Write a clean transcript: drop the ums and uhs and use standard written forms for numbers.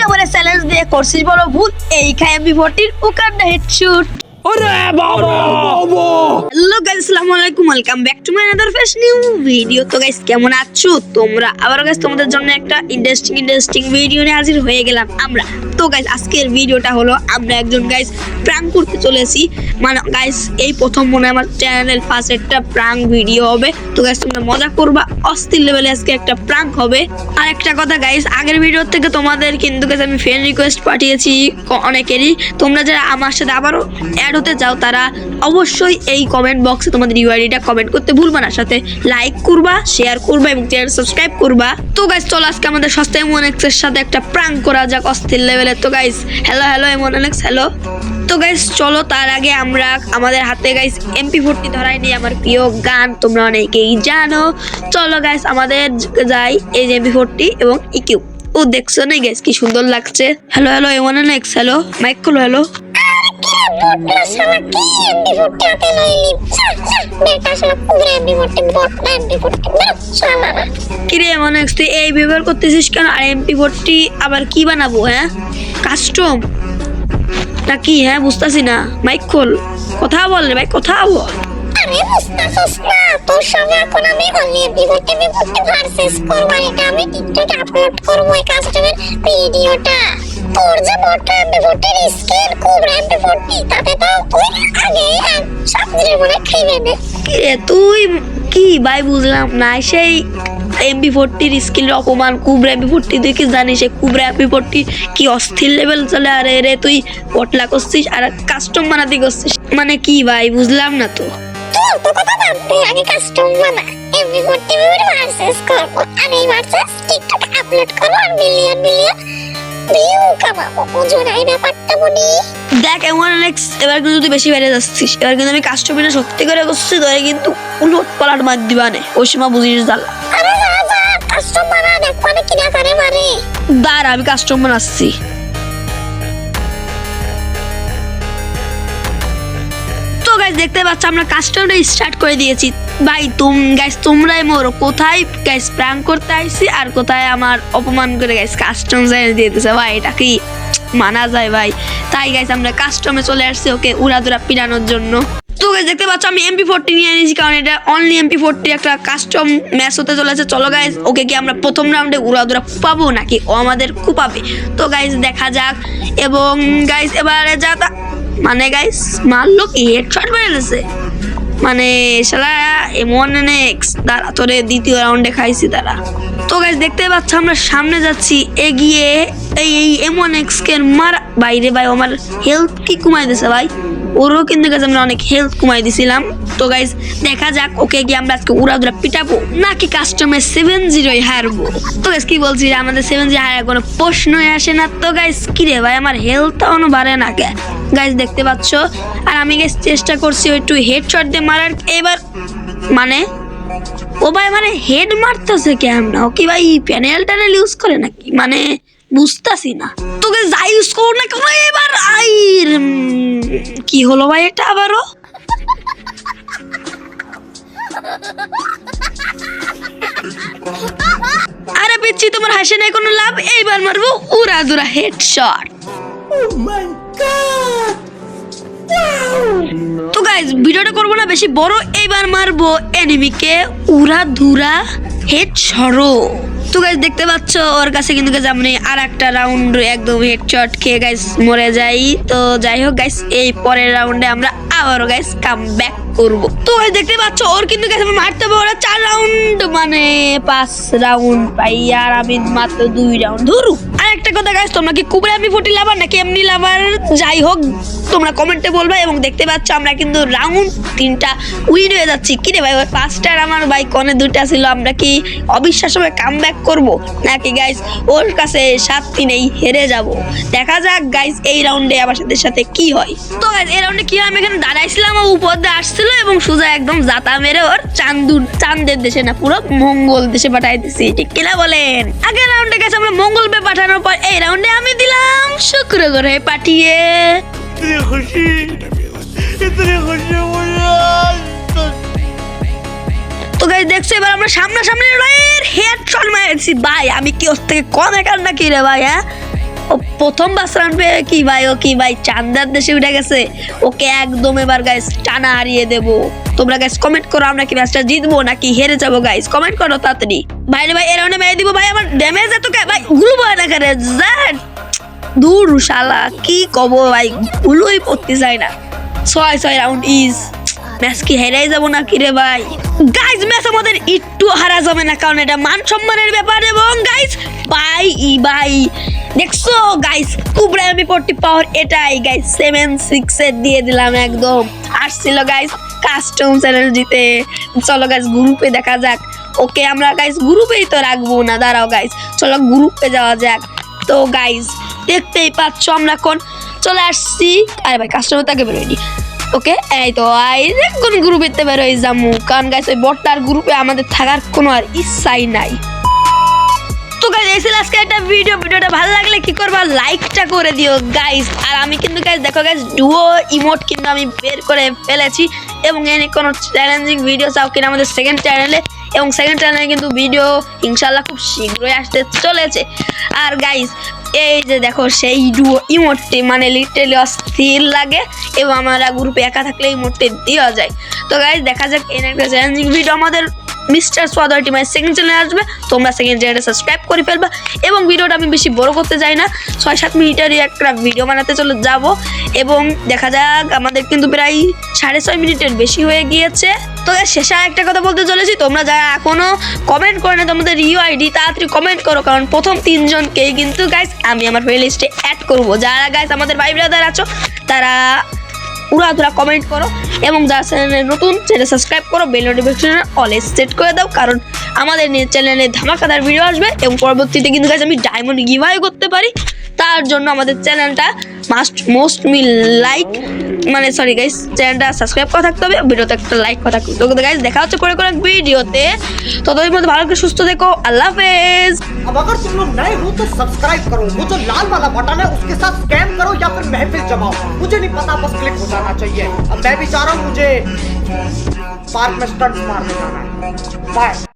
আমারে চ্যালেঞ্জ দিয়ে করছিস বড় ভূত এই খাই MP40 উকান্ডা হেডশুট। হ্যালো গাইস, আসসালামু আলাইকুম, welcome back to my another fresh new video. তো গাইস কেমন আছো তোমরা? আবার গাইস তোমাদের জন্য একটা ইন্টারেস্টিং ভিডিও নিয়ে হাজির হয়ে গেলাম আমরা। তো গাইস আজকের ভিডিওটা হলো আমরা একজন গাইস প্র্যাঙ্ক করতে চলেছি। মানে গাইস এই প্রথম মনে আমার চ্যানেল ফার্স্ট একটা প্র্যাঙ্ক ভিডিও হবে। তো গাইস তোমরা মজা করবা, অস্থির লেভেলে আজকে একটা প্র্যাঙ্ক হবে। আর একটা কথা গাইস, আগের ভিডিও থেকে তোমাদের কিন্তু গাইস আমি ফ্রেন্ড রিকোয়েস্ট পাঠিয়েছি অনেকেরই। তোমরা যারা আমার সাথে আবারও অ্যাড হতে চাও তারা অবশ্যই এই কমেন্ট বক্সে তোমাদের ইউআইডিটা কমেন্ট করতে ভুলবা না, সাথে লাইক করবা, শেয়ার করবা এবং চ্যানেল সাবস্ক্রাইব করবা। তো গাইস চলো আজকে আমাদের সস্তা M1X এর সাথে একটা প্র্যাঙ্ক করা যাক অস্থির লেভেলের। তো গাইস হ্যালো M1X হ্যালো। তো গাইস চলো তার আগে আমরা আমাদের হাতে গাইস MP40 ধরাই নিয়ে আমার প্রিয় গান তোমরা অনেকেই জানো। চলো গাইস আমাদের যাই এই যে MP40 এবং EQ। ও দেখছো না গাইস কি সুন্দর লাগছে। হ্যালো M1X হ্যালো, মাইক খোলো। হ্যালো কিরে M1X তুই এই ব্যবহার করতেছিস কেন? আর MP40 আবার কি বানাবো? হ্যাঁ কাস্টম নাকি? হ্যাঁ বুঝতেছি না, মাইক খোল, কথা বল রে ভাই, কথা বল। আরে বুঝতাছস না, তোর সঙ্গে এখন আমি অনলি MP40 ভার্সেস করব। এটা আমি টিকটকে আপলোড করব এই কাস্টমের ভিডিওটা। তোর যে বটটা MP40 স্কিন কোবরা MP40 তাতে তো তুই আগে সব দিনের মনে খাইবে না। তুই কি ভাই বুঝলাম না, সেই MP40 স্কিলের অপমান কুবরা MP40 তুই কি জানিস? সেই কুবরা MP40 কি অস্থির লেভেল চলে। আরে রে তুই পটলা করছিস আর কাস্টম বানাতে করছিস, মানে কি ভাই বুঝলাম না তো। তো কথা বাদ দে, আগে কাস্টম বানা। MP40 ভার্সেস করব, আমি ভার্সেস টিকটকে আপলোড করব আর মিলিয়ন ভিউ কামাবো। বুঝো না এই ব্যাপারটা বলি। দেখ M1X এবার কিন্তু তুই বেশি বেড়ে যাচ্ছিস। এবার কিন্তু আমি কাস্টমার সত্যি করে করছি, তোরে কিন্তু উলট পালাট মার দিবানে, ওই সময় বুঝিস জ্বালা। আরে যা কাস্টম বানা, দেখ মানে কি না করে মারে। দাঁড়া আমি কাস্টমার আসছি। তো গাইস দেখতে পাচ্ছ আমরা কাস্টমটা স্টার্ট করে দিয়েছি। ভাই তোমরাই মোর কোথায় গাইস প্র্যাঙ্ক করতে আইছি আর কোথায় আমার অপমান করে গাইস কাস্টম জানিয়ে দিয়ে দিতেছে। ভাই এটা কি মানা যায় ভাই? তাই গাইস আমরা কাস্টমে চলে আসছি ওকে উড়াদুরা পিটানোর জন্য। তো গাইস দেখতে পাচ্ছ আমি MP40 নিয়ে নিয়েছি, কারণ এটা অনলি MP40 একটা কাস্টম ম্যাচ হতে চলেছে। চলো গাইস ওকে কি আমরা প্রথম রাউন্ডে উড়াদুরা কুপাবো নাকি ও আমাদের কুপাবে? তো গাইস দেখা যাক। এবং গাইস এবারে যা মানে গাইস মারলো কি হেডশট মেরে দিয়েছে, মানে শালা M1X দাঁড়া তোরে দ্বিতীয় রাউন্ডে খাইছি তারা। তো গাইস দেখতে পাচ্ছ আমরা সামনে যাচ্ছি এগিয়ে। এই M1X কে মার বাইরে ভাই আমার হেলথ কি কমাই দিয়েছে ভাই, ওরও কিন্তু গাইস আমরা অনেক হেলথ কমাই দিছিলাম। তো গাইস দেখা যাক ওকে গিয়ে আমরা আজকে উড়াদুরা পিটাবো নাকি কাস্টমে 7-0 হারবো। তো গাইস কি বলছি, আমাদের 7-0 হারার কোনো প্রশ্নই আসে না। তো গাইস কি রে ভাই আমার হেলথ অন্য বাড়ে না কে গাইস দেখতে পাচ্ছ। আর আমি গাইস চেষ্টা করছি একটু হেডশট দিয়ে মারার। এবার মানে ও ভাই মানে হেড মারতেছে কেমন? ও কি ভাই প্যানেল ইউজ করে নাকি? মানে বুঝতাছি না। তোকে যাই ইউজ করো না কেন এবার কি হলো ভাই এটা আবারও? আরে পিচ্ছি তোমার হাসি নাই কোনো লাভ, এইবার মারবো উড়াদুরা হেডশট। তো গাইস ভিডিওটা করবো না বেশি বড়, এইবার মারবো এনিমিকে উড়াদুরা হেডশট। তো গাইস দেখতে পাচ্ছ ওর কাছে কিন্তু গাইস আমি আর একটা রাউন্ড একদম হেডশট খেয়ে গাইস মরে যাই। তো যাই হোক গাইস এই পরের রাউন্ডে আমরা আবারও গাইস কাম ব্যাক করবো। তো গাইস দেখতে পাচ্ছ ওর কিন্তু গাইস আমি মারতে পারবো ওরা 4 রাউন্ড মানে 5 রাউন্ড পাই আর আমি মাত্র 2 রাউন্ড ধরু। আর একটা কথা গাইস, তোমরা কি কুবরা MP40 লাভার নাকি এমনি লাভার? যাই হোক তোমরা কমেন্টে বলবে। এবং দেখতে পাচ্ছ আমরা কিন্তু রাউন্ড 3টা উইন হয়ে যাচ্ছি। কি রে ভাই ওই 5টার আমার ভাই কনে 2টা ছিল, আমরা কি অবিশ্বাস্য ভাবে কাম ব্যাক করবো নাকি গাইস ওর কাছে 7-3 হেরে যাব? দেখা যাক গাইস এই রাউন্ডে আমার সাথে কি হয়। তো গাইস এই রাউন্ডে কি হয়, আমি এখানে দাঁড়াইছিলাম ও উপর দিয়ে আসছিল এবং সোজা একদম জাতা মেরে ওর চাঁদের দেশে না পুরো মঙ্গল দেশে পাঠাই দিছি। ঠিক কিনা বলেন? আগের রাউন্ডে গেছে আমরা মঙ্গল বে পাঠানোর পর এই রাউন্ডে আমি দিলাম শুক্র গ্রহে পাঠিয়ে। তো গাইস দেখছো এবার আমরা সামনাসামনি লড়াইয়ের হেডশট মারছি ভাই। আমি কি ওর থেকে কম একার নাকি রে ভাই? হ্যাঁ ও প্রথম বাসরান পেয়ে কি ভাই ও কি ভাই চান্দার দেশে উঠে গেছে, ওকে একদম এবার গাইস টানা হারিয়ে দেবো। তোমরা গাইস কমেন্ট করো আমরা কি ম্যাচটা জিতবো নাকি হেরে যাবো, গাইস কমেন্ট করো তাড়াতাড়ি। ভাই রে ভাই এর রাউন্ডে মেরে দিব ভাই, আমার ড্যামেজ এত ভাই গুলো ভয় না করে জান দূর শালা কি কব ভাই, গুলোই পড়তে চায় না। 6 রাউন্ড ইজ ম্যাচ কি হেরেই যাবো নাকি রে ভাই। গাইস ম্যাচ আমাদের একটু হারা যাবে না, কারণ এটা মান সম্মানের ব্যাপার। এবং গাইস ভাই ভাই দেখছো গাইস কুবরা এমপি40 পাওয়ার এটাই গাইস 7-6 এর দিয়ে দিলাম একদম। আসছিল গাইস কাস্টম চ্যানেল জিতে। চলো গাইস গ্রুপে দেখা যাক। ওকে আমরা গাইস গ্রুপেই তো রাখবো না, দাঁড়াও গাইস চলো গ্রুপে যাওয়া যাক। তো গাইস দেখতেই পাচ্ছ আমরা এখন চলে আসছি। আরে ভাই কাস্টমার তাকে বেরোয়নি। ওকে এই তো কোন গ্রুপেতে বেরোয় যাবো, কারণ গাইস ওই বটটার গ্রুপে আমাদের থাকার কোনো আর ইচ্ছাই নাই। তো গাইস এই ছিল আজকে একটা ভিডিওটা ভালো লাগলে কি করবা, লাইকটা করে দিও গাইস। আর আমি কিন্তু গাইস দেখো গাইস ডুও ইমোট কিন্তু আমি বের করে ফেলেছি, এবং এনে কোনো চ্যালেঞ্জিং ভিডিও চাও কিনা আমাদের সেকেন্ড চ্যানেলে, এবং সেকেন্ড চ্যানেলে কিন্তু ভিডিও ইনশাল্লাহ খুব শীঘ্রই আসতে চলেছে। আর গাইস এই যে দেখো সেই ডুও ইমোটটি মানে লিটারালি অস্থির লাগে, এবং আমরা গ্রুপে একা থাকলে ইমোটটি দেওয়া যায়। তো গাইস দেখা যাক এর একটা চ্যালেঞ্জিং ভিডিও আমাদের মিস্টার সোয়াদার টিমের সেকেন্ড চ্যানেলে আসবে। তোমরা সেকেন্ড চ্যানেলে সাবস্ক্রাইব করে ফেলবা, এবং ভিডিওটা আমি বেশি বড় করতে চাই না, 6-7 মিনিটেরই একটা ভিডিও বানাতে চলে যাব। এবং দেখা যাক আমাদের কিন্তু প্রায় 6.5 মিনিটের বেশি হয়ে গিয়েছে। তো শেষে একটা কথা বলতে চলেছি, তোমরা যারা এখনো কমেন্ট করে না তোমাদের ইউআইডি তাড়াতাড়ি কমেন্ট করো, কারণ প্রথম 3 জনকেই কিন্তু গাইস আমি আমার প্লেলিস্টে অ্যাড করব। যারা গাইস আমাদের ভাই ব্রাদার আছো তারা পুরা কমেন্ট করো, এবং যারা চ্যানেলে নতুন চ্যানেল সাবস্ক্রাইব করো, বেল নোটিফিকেশন অলওয়েজ সেট করে দাও, কারণ আমাদের চ্যানেলে ধামাকাদার ভিডিও আসবে। এবং পরবর্তীতে কিন্তু গাইস আমি ডায়মন্ড গিভআওয়ে করতে পারি, তার জন্য আমাদের চ্যানেলটা মোস্ট লাইক মানে সরি গাইস চ্যানেলটা সাবস্ক্রাইব করা থাকতে হবে, ভিডিওতে একটা লাইক করা থাকতে হবে। তো গাইস দেখা হচ্ছে পরে কোনো ভিডিওতে, ততদিন মধ্যে ভালো করে সুস্থ থেকো, আল্লাহ হাফেজ। अब अगर तुम लोग नए हो तो सब्सक्राइब करो, वो जो लाल वाला बटन है उसके साथ स्कैम करो या फिर महफिल जमाओ, मुझे नहीं पता, बस क्लिक हो जाना चाहिए। अब मैं भी चाह रहा हूँ मुझे पार्क में स्टंट्स मारने जाना है। बाय।